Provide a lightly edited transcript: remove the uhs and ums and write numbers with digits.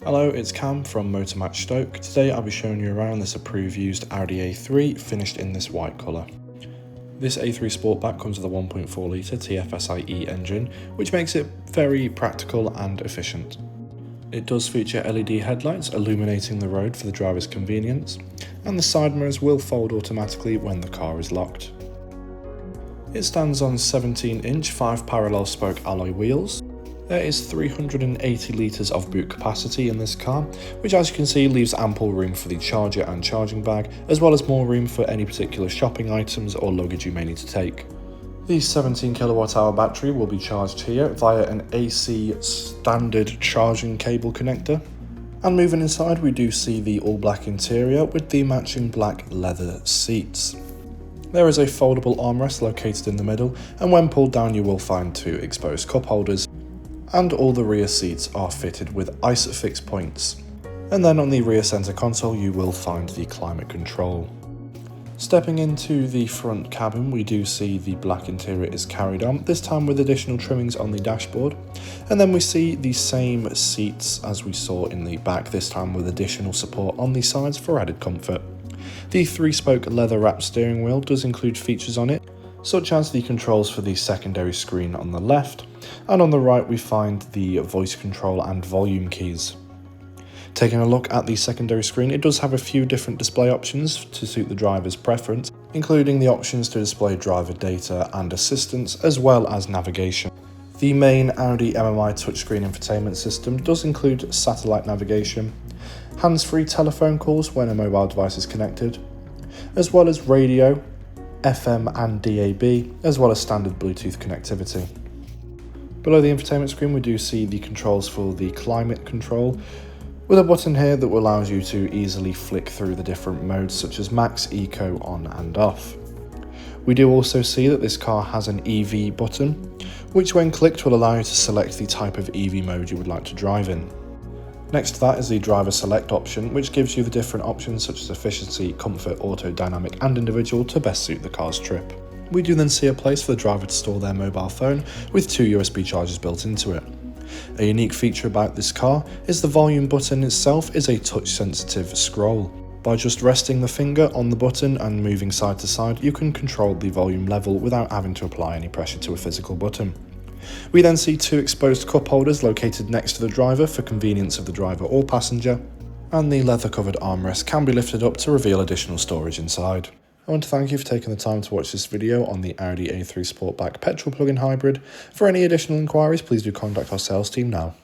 Hello, it's Cam from Motormatch Stoke. Today I'll be showing you around this approved used Audi A3 finished in this white colour. This A3 Sportback comes with a 1.4 litre TFSIe engine, which makes it very practical and efficient. It does feature LED headlights illuminating the road for the driver's convenience, and the side mirrors will fold automatically when the car is locked. It stands on 17-inch 5 parallel spoke alloy wheels. There is 380 litres of boot capacity in this car, which as you can see leaves ample room for the charger and charging bag, as well as more room for any particular shopping items or luggage you may need to take. The 17 kWh battery will be charged here via an AC standard charging cable connector. And moving inside, we do see the all black interior with the matching black leather seats. There is a foldable armrest located in the middle, and when pulled down you will find 2 exposed cup holders. And all the rear seats are fitted with ISOFIX points. And then on the rear centre console you will find the climate control. Stepping into the front cabin, we do see the black interior is carried on, this time with additional trimmings on the dashboard. And then we see the same seats as we saw in the back, this time with additional support on the sides for added comfort. The 3-spoke leather wrapped steering wheel does include features on it, such as the controls for the secondary screen on the left, and on the right we find the voice control and volume keys. Taking a look at the secondary screen, it does have a few different display options to suit the driver's preference, including the options to display driver data and assistance, as well as navigation. The main Audi MMI touchscreen infotainment system does include satellite navigation, hands-free telephone calls when a mobile device is connected, as well as radio, FM and DAB, as well as standard Bluetooth connectivity. Below the infotainment screen we do see the controls for the climate control, with a button here that allows you to easily flick through the different modes such as max, eco, on and off. We do also see that this car has an EV button, which when clicked will allow you to select the type of EV mode you would like to drive in. Next to that is the driver select option, which gives you the different options such as efficiency, comfort, auto, dynamic and individual to best suit the car's trip. We do then see a place for the driver to store their mobile phone with 2 USB chargers built into it. A unique feature about this car is the volume button itself is a touch sensitive scroll. By just resting the finger on the button and moving side to side, you can control the volume level without having to apply any pressure to a physical button. We then see 2 exposed cup holders located next to the driver for convenience of the driver or passenger, and the leather covered armrest can be lifted up to reveal additional storage inside. I want to thank you for taking the time to watch this video on the Audi A3 Sportback petrol plug-in hybrid. For any additional inquiries, please do contact our sales team now.